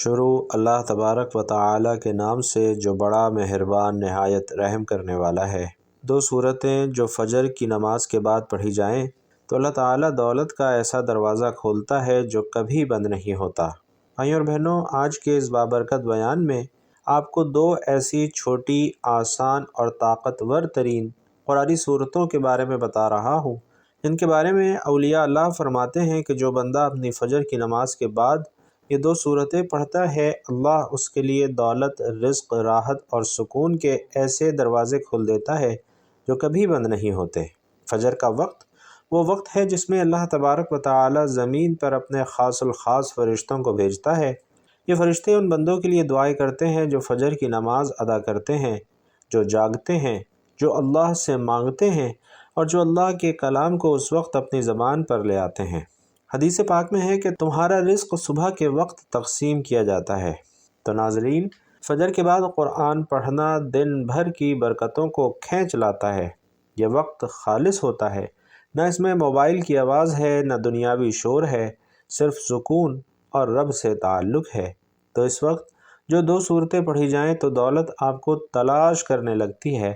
شروع اللہ تبارک و تعالی کے نام سے جو بڑا مہربان نہایت رحم کرنے والا ہے۔ دو صورتیں جو فجر کی نماز کے بعد پڑھی جائیں تو اللہ تعالیٰ دولت کا ایسا دروازہ کھولتا ہے جو کبھی بند نہیں ہوتا۔ بھائیوں اور بہنوں، آج کے اس بابرکت بیان میں آپ کو دو ایسی چھوٹی، آسان اور طاقتور ترین قرآنی صورتوں کے بارے میں بتا رہا ہوں، جن کے بارے میں اولیاء اللہ فرماتے ہیں کہ جو بندہ اپنی فجر کی نماز کے بعد یہ دو صورتیں پڑھتا ہے، اللہ اس کے لیے دولت، رزق، راحت اور سکون کے ایسے دروازے کھول دیتا ہے جو کبھی بند نہیں ہوتے۔ فجر کا وقت وہ وقت ہے جس میں اللہ تبارک و تعالی زمین پر اپنے خاص الخاص فرشتوں کو بھیجتا ہے۔ یہ فرشتے ان بندوں کے لیے دعائیں کرتے ہیں جو فجر کی نماز ادا کرتے ہیں، جو جاگتے ہیں، جو اللہ سے مانگتے ہیں اور جو اللہ کے کلام کو اس وقت اپنی زبان پر لے آتے ہیں۔ حدیث پاک میں ہے کہ تمہارا رزق صبح کے وقت تقسیم کیا جاتا ہے۔ تو ناظرین، فجر کے بعد قرآن پڑھنا دن بھر کی برکتوں کو کھینچ لاتا ہے۔ یہ وقت خالص ہوتا ہے، نہ اس میں موبائل کی آواز ہے، نہ دنیاوی شور ہے، صرف سکون اور رب سے تعلق ہے۔ تو اس وقت جو دو صورتیں پڑھی جائیں تو دولت آپ کو تلاش کرنے لگتی ہے،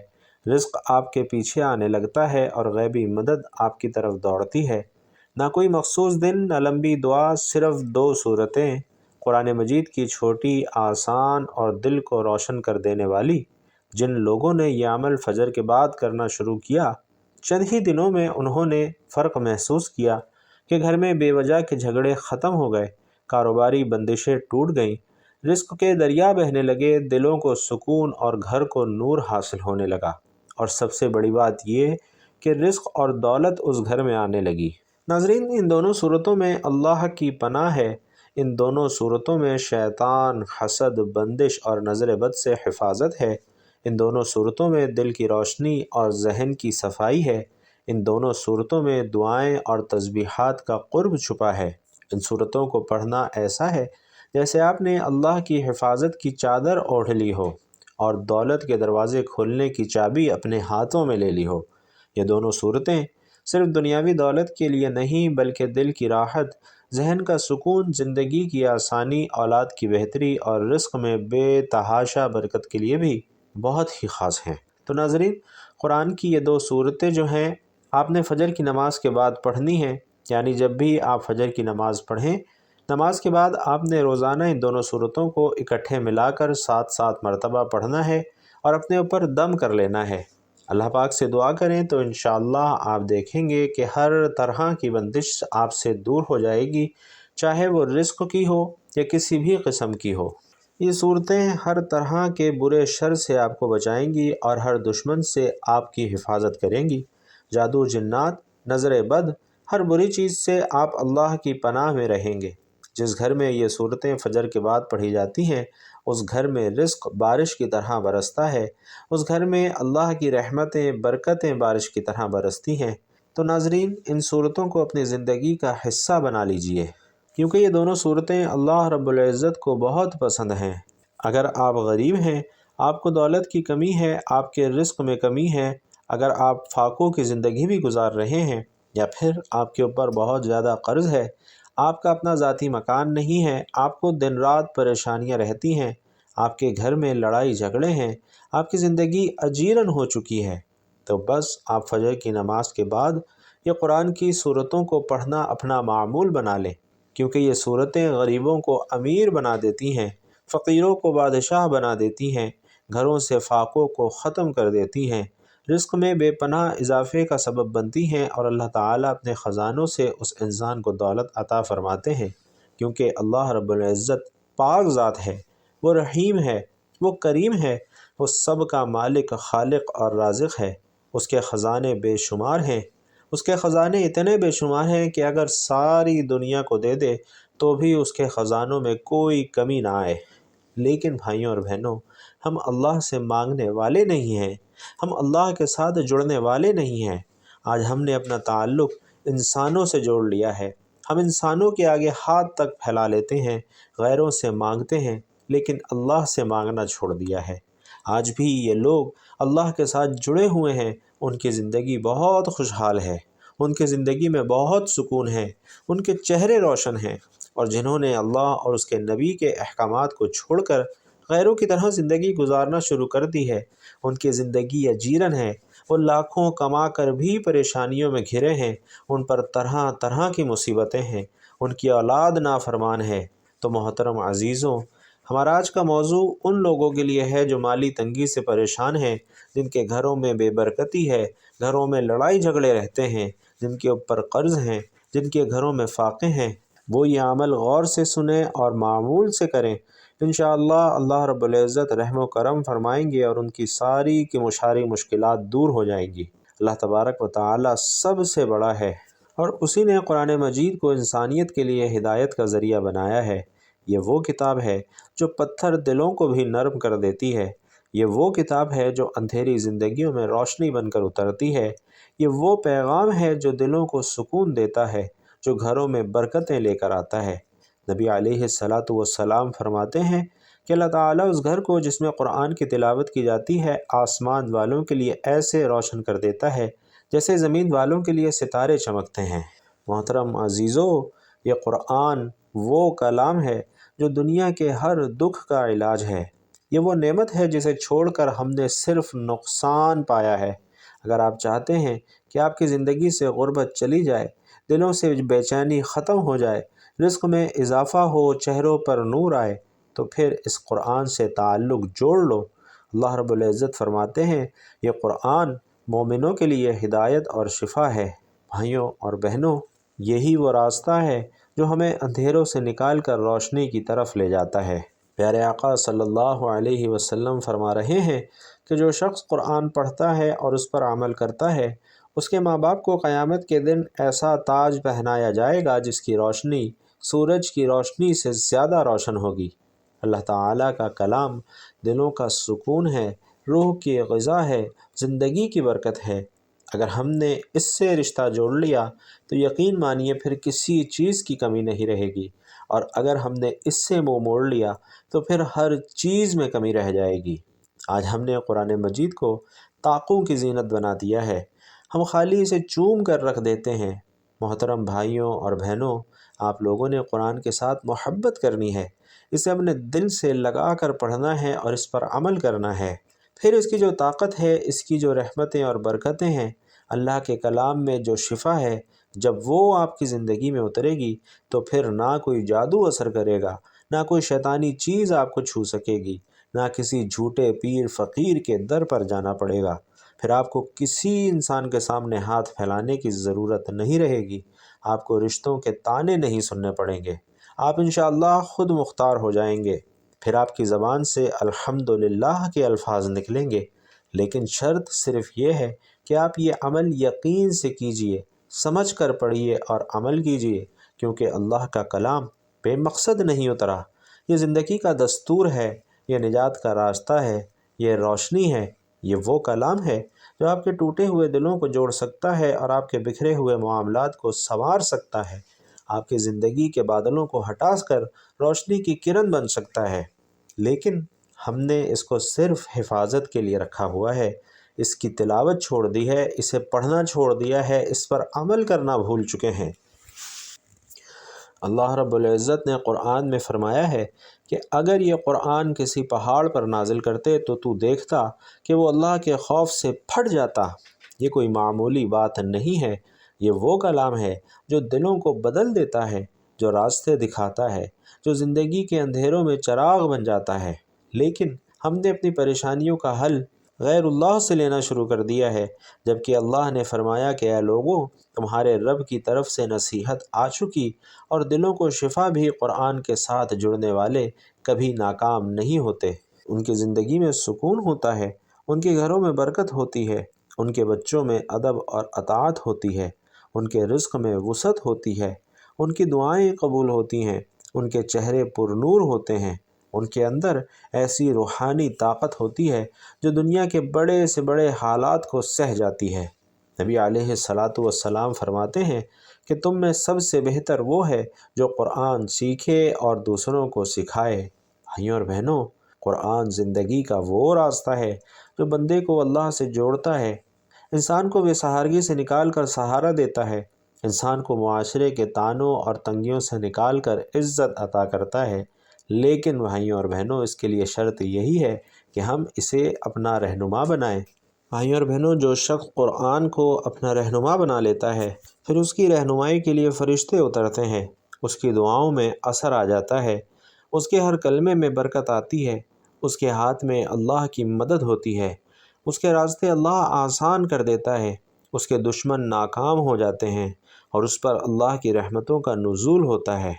رزق آپ کے پیچھے آنے لگتا ہے اور غیبی مدد آپ کی طرف دوڑتی ہے۔ نہ کوئی مخصوص دن، نہ لمبی دعا، صرف دو صورتیں، قرآن مجید کی چھوٹی، آسان اور دل کو روشن کر دینے والی۔ جن لوگوں نے یہ عمل فجر کے بعد کرنا شروع کیا، چند ہی دنوں میں انہوں نے فرق محسوس کیا کہ گھر میں بے وجہ کے جھگڑے ختم ہو گئے، کاروباری بندشیں ٹوٹ گئیں، رزق کے دریا بہنے لگے، دلوں کو سکون اور گھر کو نور حاصل ہونے لگا، اور سب سے بڑی بات یہ کہ رزق اور دولت اس گھر میں آنے لگی۔ ناظرین، ان دونوں صورتوں میں اللہ کی پناہ ہے۔ ان دونوں صورتوں میں شیطان، حسد، بندش اور نظر بد سے حفاظت ہے۔ ان دونوں صورتوں میں دل کی روشنی اور ذہن کی صفائی ہے۔ ان دونوں صورتوں میں دعائیں اور تسبیحات کا قرب چھپا ہے۔ ان صورتوں کو پڑھنا ایسا ہے جیسے آپ نے اللہ کی حفاظت کی چادر اوڑھ لی ہو اور دولت کے دروازے کھولنے کی چابی اپنے ہاتھوں میں لے لی ہو۔ یہ دونوں صورتیں صرف دنیاوی دولت کے لیے نہیں بلکہ دل کی راحت، ذہن کا سکون، زندگی کی آسانی، اولاد کی بہتری اور رزق میں بے تحاشا برکت کے لیے بھی بہت ہی خاص ہیں۔ تو ناظرین، قرآن کی یہ دو صورتیں جو ہیں آپ نے فجر کی نماز کے بعد پڑھنی ہیں، یعنی جب بھی آپ فجر کی نماز پڑھیں، نماز کے بعد آپ نے روزانہ ان دونوں صورتوں کو اکٹھے ملا کر 7 مرتبہ پڑھنا ہے اور اپنے اوپر دم کر لینا ہے۔ اللہ پاک سے دعا کریں تو انشاءاللہ آپ دیکھیں گے کہ ہر طرح کی بندش آپ سے دور ہو جائے گی، چاہے وہ رزق کی ہو یا کسی بھی قسم کی ہو۔ یہ صورتیں ہر طرح کے برے شر سے آپ کو بچائیں گی اور ہر دشمن سے آپ کی حفاظت کریں گی۔ جادو، جنات، نظر بد، ہر بری چیز سے آپ اللہ کی پناہ میں رہیں گے۔ جس گھر میں یہ صورتیں فجر کے بعد پڑھی جاتی ہیں، اس گھر میں رزق بارش کی طرح برستا ہے، اس گھر میں اللہ کی رحمتیں، برکتیں بارش کی طرح برستی ہیں۔ تو ناظرین، ان صورتوں کو اپنی زندگی کا حصہ بنا لیجئے، کیونکہ یہ دونوں صورتیں اللہ رب العزت کو بہت پسند ہیں۔ اگر آپ غریب ہیں، آپ کو دولت کی کمی ہے، آپ کے رزق میں کمی ہے، اگر آپ فاقوں کی زندگی بھی گزار رہے ہیں، یا پھر آپ کے اوپر بہت زیادہ قرض ہے، آپ کا اپنا ذاتی مکان نہیں ہے، آپ کو دن رات پریشانیاں رہتی ہیں، آپ کے گھر میں لڑائی جھگڑے ہیں، آپ کی زندگی اجیرن ہو چکی ہے، تو بس آپ فجر کی نماز کے بعد یہ قرآن کی صورتوں کو پڑھنا اپنا معمول بنا لیں، کیونکہ یہ صورتیں غریبوں کو امیر بنا دیتی ہیں، فقیروں کو بادشاہ بنا دیتی ہیں، گھروں سے فاقوں کو ختم کر دیتی ہیں، رزق میں بے پناہ اضافے کا سبب بنتی ہیں، اور اللہ تعالیٰ اپنے خزانوں سے اس انسان کو دولت عطا فرماتے ہیں، کیونکہ اللہ رب العزت پاک ذات ہے، وہ رحیم ہے، وہ کریم ہے، وہ سب کا مالک، خالق اور رازق ہے۔ اس کے خزانے بے شمار ہیں، اس کے خزانے اتنے بے شمار ہیں کہ اگر ساری دنیا کو دے دے تو بھی اس کے خزانوں میں کوئی کمی نہ آئے۔ لیکن بھائیوں اور بہنوں، ہم اللہ سے مانگنے والے نہیں ہیں، ہم اللہ کے ساتھ جڑنے والے نہیں ہیں۔ آج ہم نے اپنا تعلق انسانوں سے جوڑ لیا ہے، ہم انسانوں کے آگے ہاتھ تک پھیلا لیتے ہیں، غیروں سے مانگتے ہیں، لیکن اللہ سے مانگنا چھوڑ دیا ہے۔ آج بھی یہ لوگ اللہ کے ساتھ جڑے ہوئے ہیں، ان کی زندگی بہت خوشحال ہے، ان کی زندگی میں بہت سکون ہے، ان کے چہرے روشن ہیں، اور جنہوں نے اللہ اور اس کے نبی کے احکامات کو چھوڑ کر غیروں کی طرح زندگی گزارنا شروع کر دی ہے، ان کی زندگی اجیرن ہے، وہ لاکھوں کما کر بھی پریشانیوں میں گھرے ہیں، ان پر طرح طرح کی مصیبتیں ہیں، ان کی اولاد نافرمان ہے۔ تو محترم عزیزوں، ہمارا آج کا موضوع ان لوگوں کے لیے ہے جو مالی تنگی سے پریشان ہیں، جن کے گھروں میں بے برکتی ہے، گھروں میں لڑائی جھگڑے رہتے ہیں، جن کے اوپر قرض ہیں، جن کے گھروں میں فاقے ہیں۔ وہ یہ عمل غور سے سنیں اور معمول سے کریں۔ انشاءاللہ اللہ رب العزت رحم و کرم فرمائیں گے اور ان کی ساری کی مشاری مشکلات دور ہو جائیں گی۔ اللہ تبارک و تعالی سب سے بڑا ہے، اور اسی نے قرآن مجید کو انسانیت کے لیے ہدایت کا ذریعہ بنایا ہے۔ یہ وہ کتاب ہے جو پتھر دلوں کو بھی نرم کر دیتی ہے۔ یہ وہ کتاب ہے جو اندھیری زندگیوں میں روشنی بن کر اترتی ہے۔ یہ وہ پیغام ہے جو دلوں کو سکون دیتا ہے، جو گھروں میں برکتیں لے کر آتا ہے۔ نبی علیہ السلام فرماتے ہیں کہ اللہ تعالیٰ اس گھر کو جس میں قرآن کی تلاوت کی جاتی ہے آسمان والوں کے لیے ایسے روشن کر دیتا ہے جیسے زمین والوں کے لیے ستارے چمکتے ہیں۔ محترم عزیزو، یہ قرآن وہ کلام ہے جو دنیا کے ہر دکھ کا علاج ہے۔ یہ وہ نعمت ہے جسے چھوڑ کر ہم نے صرف نقصان پایا ہے۔ اگر آپ چاہتے ہیں کہ آپ کی زندگی سے غربت چلی جائے، دلوں سے بے چینی ختم ہو جائے، رزق میں اضافہ ہو، چہروں پر نور آئے، تو پھر اس قرآن سے تعلق جوڑ لو۔ اللہ رب العزت فرماتے ہیں یہ قرآن مومنوں کے لیے ہدایت اور شفا ہے۔ بھائیوں اور بہنوں، یہی وہ راستہ ہے جو ہمیں اندھیروں سے نکال کر روشنی کی طرف لے جاتا ہے۔ پیارے آقا صلی اللہ علیہ وسلم فرما رہے ہیں کہ جو شخص قرآن پڑھتا ہے اور اس پر عمل کرتا ہے، اس کے ماں باپ کو قیامت کے دن ایسا تاج پہنایا جائے گا جس کی روشنی سورج کی روشنی سے زیادہ روشن ہوگی۔ اللہ تعالیٰ کا کلام دلوں کا سکون ہے، روح کی غذا ہے، زندگی کی برکت ہے۔ اگر ہم نے اس سے رشتہ جوڑ لیا تو یقین مانیے پھر کسی چیز کی کمی نہیں رہے گی، اور اگر ہم نے اس سے منہ موڑ لیا تو پھر ہر چیز میں کمی رہ جائے گی۔ آج ہم نے قرآن مجید کو طاقوں کی زینت بنا دیا ہے، ہم خالی اسے چوم کر رکھ دیتے ہیں۔ محترم بھائیوں اور بہنوں، آپ لوگوں نے قرآن کے ساتھ محبت کرنی ہے، اسے اپنے دل سے لگا کر پڑھنا ہے اور اس پر عمل کرنا ہے۔ پھر اس کی جو طاقت ہے، اس کی جو رحمتیں اور برکتیں ہیں، اللہ کے کلام میں جو شفا ہے، جب وہ آپ کی زندگی میں اترے گی تو پھر نہ کوئی جادو اثر کرے گا، نہ کوئی شیطانی چیز آپ کو چھو سکے گی، نہ کسی جھوٹے پیر فقیر کے در پر جانا پڑے گا۔ پھر آپ کو کسی انسان کے سامنے ہاتھ پھیلانے کی ضرورت نہیں رہے گی، آپ کو رشتوں کے طعنے نہیں سننے پڑیں گے، آپ انشاءاللہ خود مختار ہو جائیں گے۔ پھر آپ کی زبان سے الحمدللہ کے الفاظ نکلیں گے، لیکن شرط صرف یہ ہے کہ آپ یہ عمل یقین سے کیجئے، سمجھ کر پڑھیے اور عمل کیجئے، کیونکہ اللہ کا کلام بے مقصد نہیں اترا۔ یہ زندگی کا دستور ہے، یہ نجات کا راستہ ہے، یہ روشنی ہے، یہ وہ کلام ہے جو آپ کے ٹوٹے ہوئے دلوں کو جوڑ سکتا ہے اور آپ کے بکھرے ہوئے معاملات کو سنوار سکتا ہے، آپ کی زندگی کے بادلوں کو ہٹا کر روشنی کی کرن بن سکتا ہے۔ لیکن ہم نے اس کو صرف حفاظت کے لیے رکھا ہوا ہے، اس کی تلاوت چھوڑ دی ہے، اسے پڑھنا چھوڑ دیا ہے، اس پر عمل کرنا بھول چکے ہیں۔ اللہ رب العزت نے قرآن میں فرمایا ہے کہ اگر یہ قرآن کسی پہاڑ پر نازل کرتے تو دیکھتا کہ وہ اللہ کے خوف سے پھٹ جاتا۔ یہ کوئی معمولی بات نہیں ہے، یہ وہ کلام ہے جو دلوں کو بدل دیتا ہے، جو راستے دکھاتا ہے، جو زندگی کے اندھیروں میں چراغ بن جاتا ہے۔ لیکن ہم نے اپنی پریشانیوں کا حل غیر اللہ سے لینا شروع کر دیا ہے، جبکہ اللہ نے فرمایا کہ اے لوگوں، تمہارے رب کی طرف سے نصیحت آ چکی، اور دلوں کو شفا بھی قرآن کے ساتھ جڑنے والے کبھی ناکام نہیں ہوتے۔ ان کی زندگی میں سکون ہوتا ہے، ان کے گھروں میں برکت ہوتی ہے، ان کے بچوں میں ادب اور اطاعت ہوتی ہے، ان کے رزق میں وسعت ہوتی ہے، ان کی دعائیں قبول ہوتی ہیں، ان کے چہرے پر نور ہوتے ہیں، ان کے اندر ایسی روحانی طاقت ہوتی ہے جو دنیا کے بڑے سے بڑے حالات کو سہ جاتی ہے۔ نبی علیہ السلام فرماتے ہیں کہ تم میں سب سے بہتر وہ ہے جو قرآن سیکھے اور دوسروں کو سکھائے۔ بھائیوں اور بہنوں، قرآن زندگی کا وہ راستہ ہے جو بندے کو اللہ سے جوڑتا ہے، انسان کو بے سہارگی سے نکال کر سہارا دیتا ہے، انسان کو معاشرے کے طعنوں اور تنگیوں سے نکال کر عزت عطا کرتا ہے، لیکن بھائیوں اور بہنوں اس کے لیے شرط یہی ہے کہ ہم اسے اپنا رہنما بنائیں۔ بھائیوں اور بہنوں، جو شخص قرآن کو اپنا رہنما بنا لیتا ہے، پھر اس کی رہنمائی کے لیے فرشتے اترتے ہیں، اس کی دعاؤں میں اثر آ جاتا ہے، اس کے ہر کلمے میں برکت آتی ہے، اس کے ہاتھ میں اللہ کی مدد ہوتی ہے، اس کے راستے اللہ آسان کر دیتا ہے، اس کے دشمن ناکام ہو جاتے ہیں اور اس پر اللہ کی رحمتوں کا نزول ہوتا ہے۔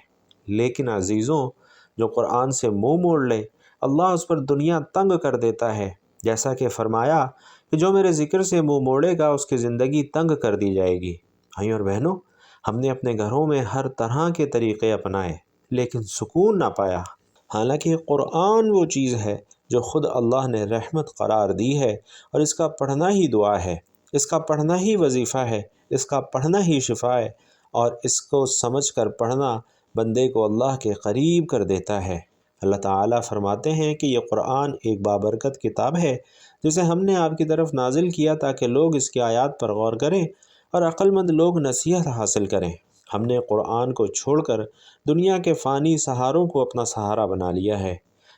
لیکن عزیزوں، جو قرآن سے منہ موڑ لے، اللہ اس پر دنیا تنگ کر دیتا ہے، جیسا کہ فرمایا کہ جو میرے ذکر سے منہ موڑے گا اس کی زندگی تنگ کر دی جائے گی۔ بھائیوں اور بہنوں، ہم نے اپنے گھروں میں ہر طرح کے طریقے اپنائے لیکن سکون نہ پایا، حالانکہ قرآن وہ چیز ہے جو خود اللہ نے رحمت قرار دی ہے، اور اس کا پڑھنا ہی دعا ہے، اس کا پڑھنا ہی وظیفہ ہے، اس کا پڑھنا ہی شفا ہے، اور اس کو سمجھ کر پڑھنا بندے کو اللہ کے قریب کر دیتا ہے۔ اللہ تعالیٰ فرماتے ہیں کہ یہ قرآن ایک بابرکت کتاب ہے جسے ہم نے آپ کی طرف نازل کیا تاکہ لوگ اس کی آیات پر غور کریں اور عقل مند لوگ نصیحت حاصل کریں۔ ہم نے قرآن کو چھوڑ کر دنیا کے فانی سہاروں کو اپنا سہارا بنا لیا ہے۔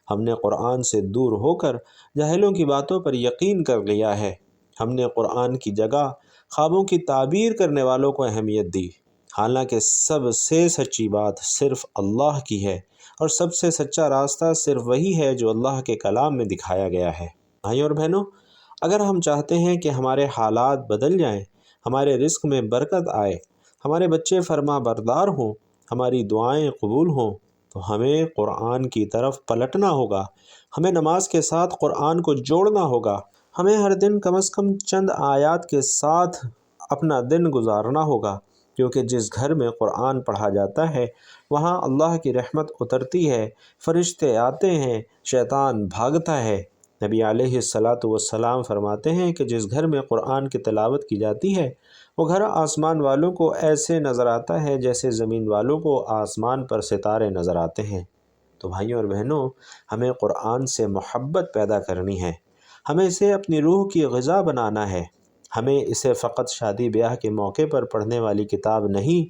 ہم نے قرآن سے دور ہو کر جاہلوں کی باتوں پر یقین کر لیا ہے۔ ہم نے قرآن کی جگہ خوابوں کی تعبیر کرنے والوں کو اہمیت دی، حالانکہ سب سے سچی بات صرف اللہ کی ہے، اور سب سے سچا راستہ صرف وہی ہے جو اللہ کے کلام میں دکھایا گیا ہے۔ بھائیوں اور بہنوں، اگر ہم چاہتے ہیں کہ ہمارے حالات بدل جائیں، ہمارے رزق میں برکت آئے، ہمارے بچے فرما بردار ہوں، ہماری دعائیں قبول ہوں، تو ہمیں قرآن کی طرف پلٹنا ہوگا، ہمیں نماز کے ساتھ قرآن کو جوڑنا ہوگا، ہمیں ہر دن کم از کم چند آیات کے ساتھ اپنا دن گزارنا ہوگا، کیونکہ جس گھر میں قرآن پڑھا جاتا ہے وہاں اللہ کی رحمت اترتی ہے، فرشتے آتے ہیں، شیطان بھاگتا ہے۔ نبی علیہ السلام فرماتے ہیں کہ جس گھر میں قرآن کی تلاوت کی جاتی ہے وہ گھر آسمان والوں کو ایسے نظر آتا ہے جیسے زمین والوں کو آسمان پر ستارے نظر آتے ہیں۔ تو بھائیوں اور بہنوں، ہمیں قرآن سے محبت پیدا کرنی ہے، ہمیں اسے اپنی روح کی غذا بنانا ہے، ہمیں اسے فقط شادی بیاہ کے موقع پر پڑھنے والی کتاب نہیں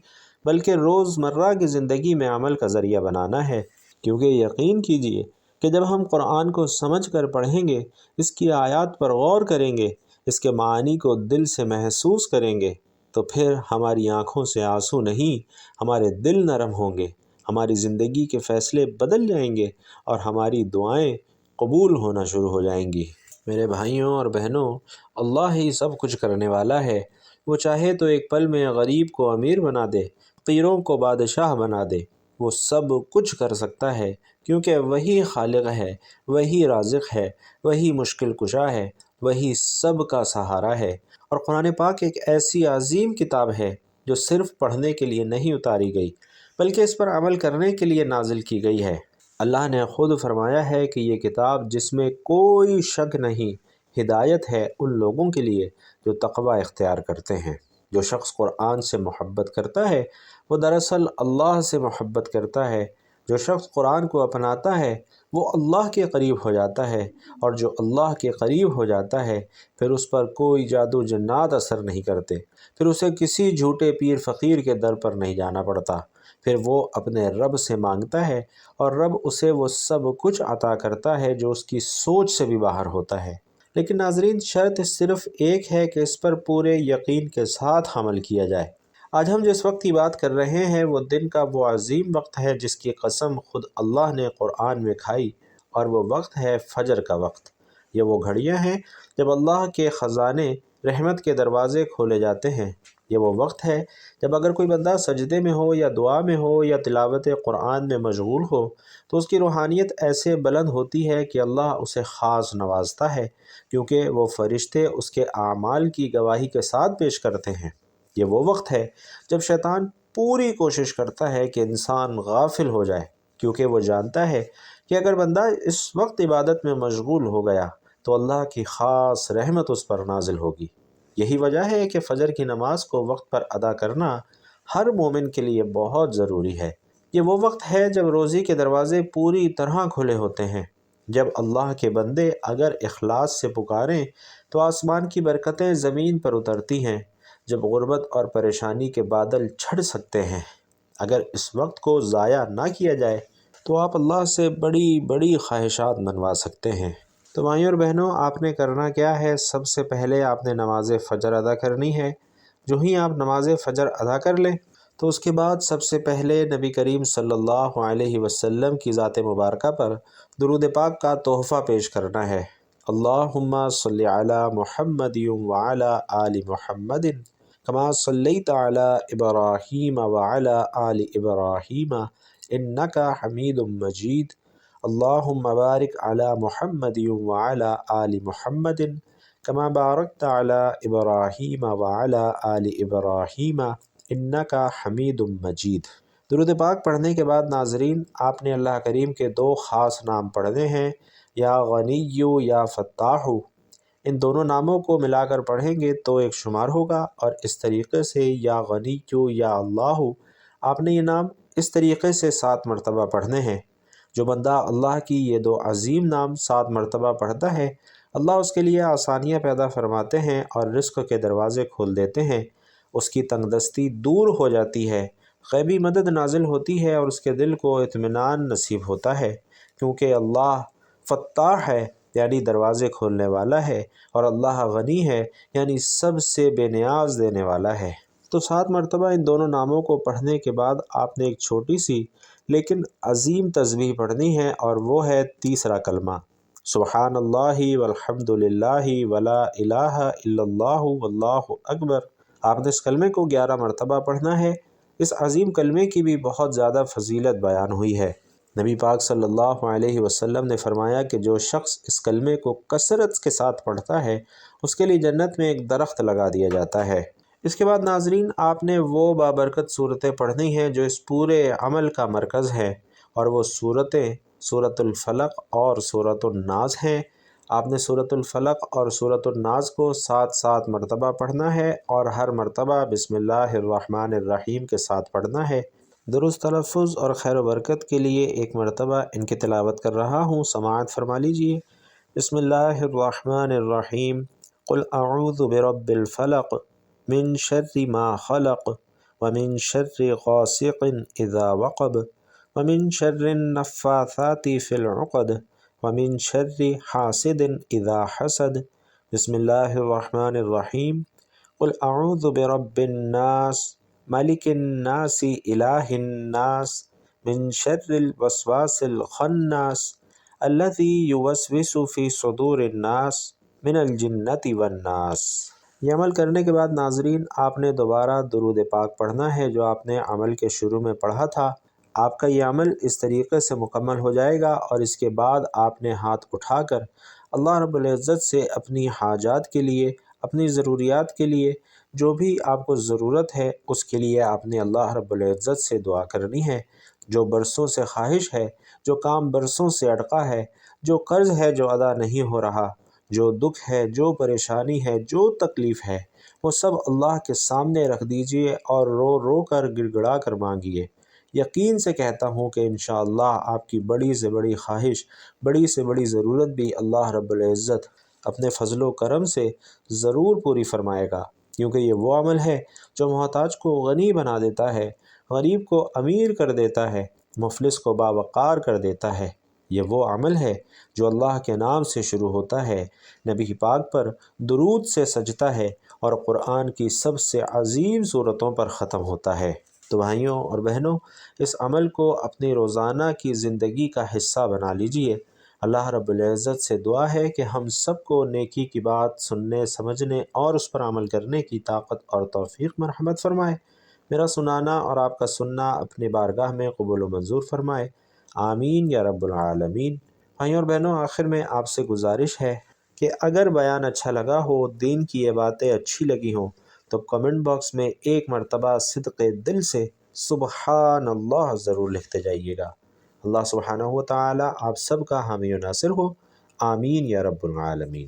بلکہ روز مرہ کی زندگی میں عمل کا ذریعہ بنانا ہے، کیونکہ یقین کیجئے کہ جب ہم قرآن کو سمجھ کر پڑھیں گے، اس کی آیات پر غور کریں گے، اس کے معانی کو دل سے محسوس کریں گے، تو پھر ہماری آنکھوں سے آنسو نہیں، ہمارے دل نرم ہوں گے، ہماری زندگی کے فیصلے بدل جائیں گے اور ہماری دعائیں قبول ہونا شروع ہو جائیں گی۔ میرے بھائیوں اور بہنوں، اللہ ہی سب کچھ کرنے والا ہے۔ وہ چاہے تو ایک پل میں غریب کو امیر بنا دے، فقیروں کو بادشاہ بنا دے، وہ سب کچھ کر سکتا ہے، کیونکہ وہی خالق ہے، وہی رازق ہے، وہی مشکل کشا ہے، وہی سب کا سہارا ہے۔ اور قرآن پاک ایک ایسی عظیم کتاب ہے جو صرف پڑھنے کے لیے نہیں اتاری گئی بلکہ اس پر عمل کرنے کے لیے نازل کی گئی ہے۔ اللہ نے خود فرمایا ہے کہ یہ کتاب جس میں کوئی شک نہیں، ہدایت ہے ان لوگوں کے لیے جو تقوی اختیار کرتے ہیں۔ جو شخص قرآن سے محبت کرتا ہے وہ دراصل اللہ سے محبت کرتا ہے۔ جو شخص قرآن کو اپناتا ہے وہ اللہ کے قریب ہو جاتا ہے، اور جو اللہ کے قریب ہو جاتا ہے پھر اس پر کوئی جادو جنات اثر نہیں کرتے، پھر اسے کسی جھوٹے پیر فقیر کے در پر نہیں جانا پڑتا، پھر وہ اپنے رب سے مانگتا ہے اور رب اسے وہ سب کچھ عطا کرتا ہے جو اس کی سوچ سے بھی باہر ہوتا ہے۔ لیکن ناظرین، شرط صرف ایک ہے کہ اس پر پورے یقین کے ساتھ عمل کیا جائے۔ آج ہم جس وقت کی بات کر رہے ہیں وہ دن کا وہ عظیم وقت ہے جس کی قسم خود اللہ نے قرآن میں کھائی، اور وہ وقت ہے فجر کا وقت۔ یہ وہ گھڑیاں ہیں جب اللہ کے خزانے رحمت کے دروازے کھولے جاتے ہیں۔ یہ وہ وقت ہے جب اگر کوئی بندہ سجدے میں ہو یا دعا میں ہو یا تلاوت قرآن میں مشغول ہو تو اس کی روحانیت ایسے بلند ہوتی ہے کہ اللہ اسے خاص نوازتا ہے، کیونکہ وہ فرشتے اس کے اعمال کی گواہی کے ساتھ پیش کرتے ہیں۔ یہ وہ وقت ہے جب شیطان پوری کوشش کرتا ہے کہ انسان غافل ہو جائے، کیونکہ وہ جانتا ہے کہ اگر بندہ اس وقت عبادت میں مشغول ہو گیا تو اللہ کی خاص رحمت اس پر نازل ہوگی۔ یہی وجہ ہے کہ فجر کی نماز کو وقت پر ادا کرنا ہر مومن کے لیے بہت ضروری ہے۔ یہ وہ وقت ہے جب روزی کے دروازے پوری طرح کھلے ہوتے ہیں۔ جب اللہ کے بندے اگر اخلاص سے پکاریں تو آسمان کی برکتیں زمین پر اترتی ہیں، جب غربت اور پریشانی کے بادل چھڑ سکتے ہیں، اگر اس وقت کو ضائع نہ کیا جائے تو آپ اللہ سے بڑی بڑی خواہشات منوا سکتے ہیں۔ تو بھائیوں اور بہنوں، آپ نے کرنا کیا ہے؟ سب سے پہلے آپ نے نماز فجر ادا کرنی ہے۔ جو ہی آپ نماز فجر ادا کر لیں تو اس کے بعد سب سے پہلے نبی کریم صلی اللہ علیہ وسلم کی ذات مبارکہ پر درود پاک کا تحفہ پیش کرنا ہے۔ اللہم صلی علی محمد وعلی آل محمد کما صلیت علی ابراہیم وعلی آل ابراہیم انک حمید مجید۔ اللہم بارک علی محمد وعلی آل محمد کما بارکت علی ابراہیم وعلی آل ابراہیم انک حمید مجید۔ درود پاک پڑھنے کے بعد ناظرین، آپ نے اللہ کریم کے دو خاص نام پڑھنے ہیں، یا غنی یا فتاح۔ ان دونوں ناموں کو ملا کر پڑھیں گے تو ایک شمار ہوگا، اور اس طریقے سے یا غنی یا اللہ، آپ نے یہ نام اس طریقے سے 7 مرتبہ پڑھنے ہیں۔ جو بندہ اللہ کی یہ دو عظیم نام 7 مرتبہ پڑھتا ہے، اللہ اس کے لیے آسانیاں پیدا فرماتے ہیں اور رزق کے دروازے کھول دیتے ہیں، اس کی تنگ دستی دور ہو جاتی ہے، غیبی مدد نازل ہوتی ہے، اور اس کے دل کو اطمینان نصیب ہوتا ہے، کیونکہ اللہ فتاح ہے یعنی دروازے کھولنے والا ہے، اور اللہ غنی ہے یعنی سب سے بے نیاز دینے والا ہے۔ تو 7 مرتبہ ان دونوں ناموں کو پڑھنے کے بعد آپ نے ایک چھوٹی سی لیکن عظیم تسبیح پڑھنی ہے، اور وہ ہے تیسرا کلمہ، سبحان اللہ والحمد للہ ولا الہ الا اللہ واللہ اکبر۔ آپ نے اس کلمے کو 11 مرتبہ پڑھنا ہے۔ اس عظیم کلمے کی بھی بہت زیادہ فضیلت بیان ہوئی ہے۔ نبی پاک صلی اللہ علیہ وسلم نے فرمایا کہ جو شخص اس کلمے کو کثرت کے ساتھ پڑھتا ہے، اس کے لیے جنت میں ایک درخت لگا دیا جاتا ہے۔ اس کے بعد ناظرین، آپ نے وہ بابرکت صورتیں پڑھنی ہیں جو اس پورے عمل کا مرکز ہے، اور وہ صورتیں سورۃ الفلق اور سورۃ الناس ہیں۔ آپ نے سورۃ الفلق اور سورۃ الناس کو 7 مرتبہ پڑھنا ہے، اور ہر مرتبہ بسم اللہ الرحمن الرحیم کے ساتھ پڑھنا ہے۔ درست تلفظ اور خیر و برکت کے لیے ایک مرتبہ ان کی تلاوت کر رہا ہوں، سماعت فرما لیجئے۔ بسم اللہ الرحمن الرحیم، قل اعوذ برب الفلق من شر ما خلق ومن شر غاسق اذا وقب ومن شر النفاثات فی العقد ومن شر حاسد اذا حسد۔ بسم اللہ الرحمن الرحیم، قل اعوذ برب الناس ملک الناس الہ الناس من شر الوسواس الخناس الذی یوسوس فی صدور الناس من الجنۃ والناس۔ یہ عمل کرنے کے بعد ناظرین، آپ نے دوبارہ درود پاک پڑھنا ہے جو آپ نے عمل کے شروع میں پڑھا تھا۔ آپ کا یہ عمل اس طریقے سے مکمل ہو جائے گا، اور اس کے بعد آپ نے ہاتھ اٹھا کر اللہ رب العزت سے اپنی حاجات کے لیے، اپنی ضروریات کے لیے، جو بھی آپ کو ضرورت ہے اس کے لیے آپ نے اللہ رب العزت سے دعا کرنی ہے۔ جو برسوں سے خواہش ہے، جو کام برسوں سے اٹکا ہے، جو قرض ہے جو ادا نہیں ہو رہا، جو دکھ ہے، جو پریشانی ہے، جو تکلیف ہے، وہ سب اللہ کے سامنے رکھ دیجئے اور رو رو کر گڑ گڑا کر مانگیے۔ یقین سے کہتا ہوں کہ انشاءاللہ آپ کی بڑی سے بڑی خواہش، بڑی سے بڑی ضرورت بھی اللہ رب العزت اپنے فضل و کرم سے ضرور پوری فرمائے گا، کیونکہ یہ وہ عمل ہے جو محتاج کو غنی بنا دیتا ہے، غریب کو امیر کر دیتا ہے، مفلس کو باوقار کر دیتا ہے۔ یہ وہ عمل ہے جو اللہ کے نام سے شروع ہوتا ہے، نبی پاک پر درود سے سجتا ہے، اور قرآن کی سب سے عظیم صورتوں پر ختم ہوتا ہے۔ تو بھائیوں اور بہنوں، اس عمل کو اپنی روزانہ کی زندگی کا حصہ بنا لیجئے۔ اللہ رب العزت سے دعا ہے کہ ہم سب کو نیکی کی بات سننے، سمجھنے اور اس پر عمل کرنے کی طاقت اور توفیق مرحمت فرمائے۔ میرا سنانا اور آپ کا سننا اپنی بارگاہ میں قبول و منظور فرمائے، آمین یا رب العالمین۔ بھائیوں اور بہنوں، آخر میں آپ سے گزارش ہے کہ اگر بیان اچھا لگا ہو، دین کی یہ باتیں اچھی لگی ہوں، تو کمنٹ باکس میں ایک مرتبہ صدق دل سے سبحان اللہ ضرور لکھتے جائیے گا۔ اللہ سبحانہ و تعالی آپ سب کا حامی و ناصر ہو، آمین یا رب العالمین۔